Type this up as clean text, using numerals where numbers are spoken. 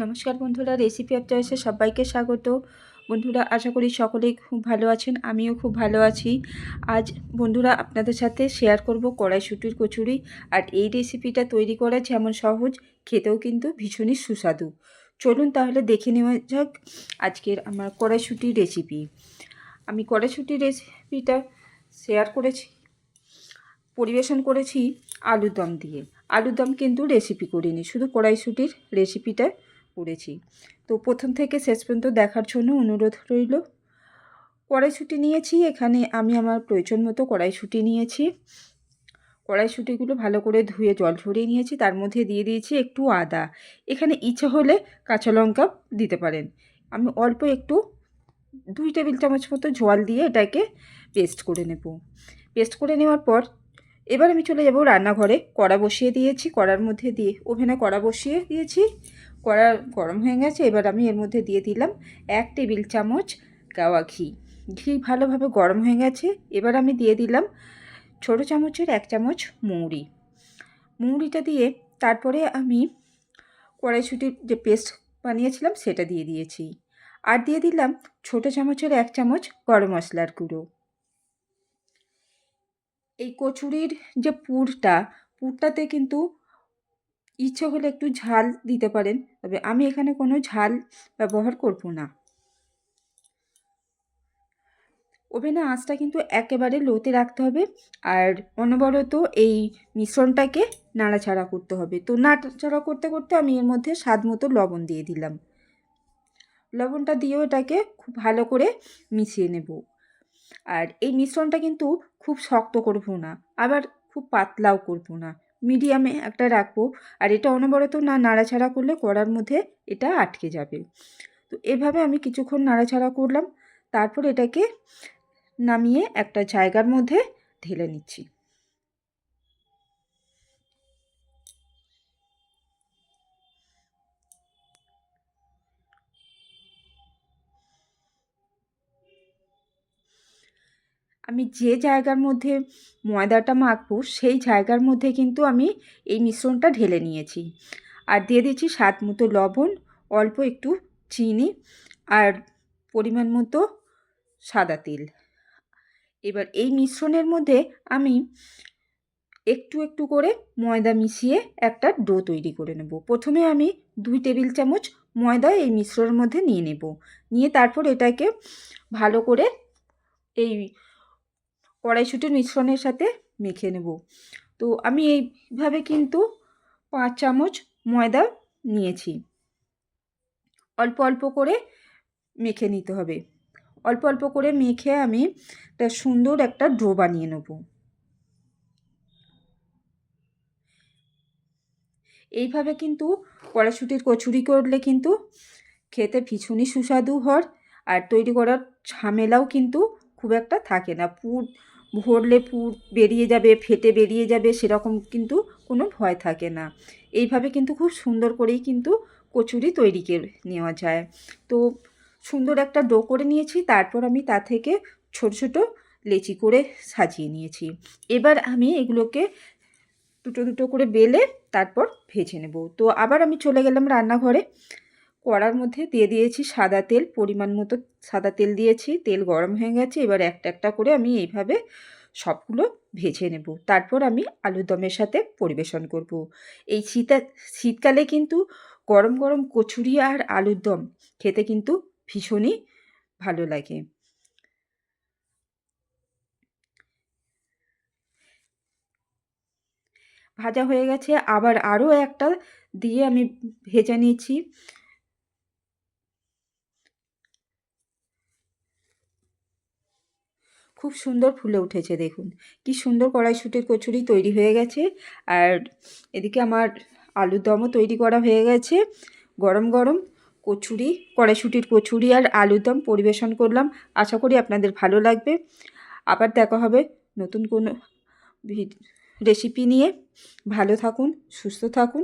নমস্কার বন্ধুরা, recipe of চয়েসে সবাইকে স্বাগত। বন্ধুরা, আশা করি সকলেই খুব ভালো আছেন, আমিও খুব ভালো আছি। আজ বন্ধুরা আপনাদের সাথে শেয়ার করব কড়াইশুঁটির কচুরি। আর এই রেসিপিটা তৈরি করা যেমন সহজ, খেতেও কিন্তু ভীষণই সুস্বাদু। চলুন তাহলে দেখে নেওয়া যাক আজকের আমার কড়াইশুঁটির রেসিপি। আমি কড়াইশুঁটির রেসিপিটা শেয়ার করেছি, পরিবেশন করেছি আলুর দম দিয়ে। আলুর দম কিন্তু রেসিপি করিনি, শুধু কড়াইশুঁটির রেসিপিটা করেছি। তো প্রথম থেকে শেষ পর্যন্ত দেখার জন্য অনুরোধ রইল। কড়াইশুঁটি নিয়েছি এখানে আমি, আমার প্রয়োজন মতো কড়াইশুঁটি নিয়েছি। কড়াইশুঁটিগুলো ভালো করে ধুয়ে জল ঝরিয়ে নিয়েছি। তার মধ্যে দিয়ে দিয়েছি একটু আদা। এখানে ইচ্ছে হলে কাঁচা লঙ্কা দিতে পারেন। আমি অল্প একটু 2 টেবিল চামচ মতো জল দিয়ে এটাকে পেস্ট করে নেব। পেস্ট করে নেওয়ার পর এবার আমি চলে যাব রান্নাঘরে। কড়া বসিয়ে দিয়েছি, কড়ার মধ্যে দিয়ে ওভেনে কড়া বসিয়ে দিয়েছি। কড়া গরম হয়ে গেছে। এবার আমি এর মধ্যে দিয়ে দিলাম 1 টেবিল চামচ গাওয়া ঘি। ঘি ভালোভাবে গরম হয়ে গেছে। এবার আমি দিয়ে দিলাম ছোটো চামচের 1 চামচ মৌরি। মৌরিটা দিয়ে তারপরে আমি কড়াইশুঁটির যে পেস্ট বানিয়েছিলাম সেটা দিয়ে দিয়েছি। আর দিয়ে দিলাম ছোটো চামচের 1 চামচ গরম মশলার গুঁড়ো। এই কচুরির যে পুরটাতে কিন্তু ইচ্ছে হলে একটু ঝাল দিতে পারেন, তবে আমি এখানে কোনো ঝাল ব্যবহার করব না। ওভেনে আঁচটা কিন্তু একেবারে লোতে রাখতে হবে। আর অনবরত এই মিশ্রণটাকে নাড়াচাড়া করতে হবে। তো নাড়াচাড়া করতে করতে আমি এর মধ্যে স্বাদ মতো লবণ দিয়ে দিলাম। লবণটা দিয়েও এটাকে খুব ভালো করে মিশিয়ে নেব। আর এই মিশ্রণটা কিন্তু খুব শক্ত করব না, আবার খুব পাতলাও করব না, মিডিয়ামে একটা রাখবো। আর এটা অনবরত না নাড়াচাড়া করলে কড়ার মধ্যে এটা আটকে যাবে। তো এভাবে আমি কিছুক্ষণ নাড়াচাড়া করলাম। তারপর এটাকে নামিয়ে একটা জায়গার মধ্যে ঢেলে নিচ্ছি। আমি যে জায়গার মধ্যে ময়দাটা মাখবো সেই জায়গার মধ্যে কিন্তু আমি এই মিশ্রণটা ঢেলে নিয়েছি। আর দিয়ে দিচ্ছি স্বাদ মতো লবণ, অল্প একটু চিনি আর পরিমাণ মতো সাদা তেল। এবার এই মিশ্রণের মধ্যে আমি একটু একটু করে ময়দা মিশিয়ে একটা ডো তৈরি করে নেব। প্রথমে আমি 2 টেবিল চামচ ময়দা এই মিশ্রণের মধ্যে নিয়ে নেব। নিয়ে তারপর এটাকে ভালো করে এই কড়াইশুঁটির মিশ্রণের সাথে মেখে নেব। তো আমি এইভাবে কিন্তু 5 চামচ ময়দা নিয়েছি। অল্প অল্প করে মেখে নিতে হবে। অল্প অল্প করে মেখে আমি একটা সুন্দর একটা ডো বানিয়ে নেব। এইভাবে কিন্তু কড়াইশুঁটির কচুরি করলে কিন্তু খেতে ভীষণই সুস্বাদু হয়। আর তৈরি করার ঝামেলাও কিন্তু খুব একটা থাকে না। পুর ভরলে পুর বেরিয়ে যাবে, ফেটে বেরিয়ে যাবে, সেরকম কিন্তু কোনো ভয় থাকে না। এইভাবে কিন্তু খুব সুন্দর করেই কিন্তু কচুরি তৈরি করে নেওয়া যায়। তো সুন্দর একটা ডো করে নিয়েছি। তারপর আমি তা থেকে ছোট ছোট লেচি করে সাজিয়ে নিয়েছি। এবার আমি এগুলোকে দুটো দুটো করে বেলে তারপর ভেজে নেব। তো আবার আমি চলে গেলাম রান্নাঘরে। কড়ার মধ্যে দিয়ে দিয়েছি সাদা তেল, পরিমাণ মতো সাদা তেল দিয়েছি। তেল গরম হয়ে গেছে। এবার একটা একটা করে আমি এইভাবে সবগুলো ভেজে নেব। তারপর আমি আলুর দমের সাথে পরিবেশন করব। এই শীতকালে কিন্তু গরম গরম কচুরি আর আলুর দম খেতে কিন্তু ভীষণই ভালো লাগে। ভাজা হয়ে গেছে। আবার আরও একটা দিয়ে আমি ভেজে নিয়েছি। খুব সুন্দর ফুলে উঠেছে, দেখুন কি সুন্দর কড়াইশুঁটির কচুরি তৈরি হয়ে গেছে। আর এদিকে আমার আলুর দমও তৈরি করা হয়ে গেছে। গরম গরম কচুরি, কড়াইশুঁটির কচুরি আর আলুর দম পরিবেশন করলাম। আশা করি আপনাদের ভালো লাগবে। আবার দেখা হবে নতুন কোনো রেসিপি নিয়ে। ভালো থাকুন, সুস্থ থাকুন।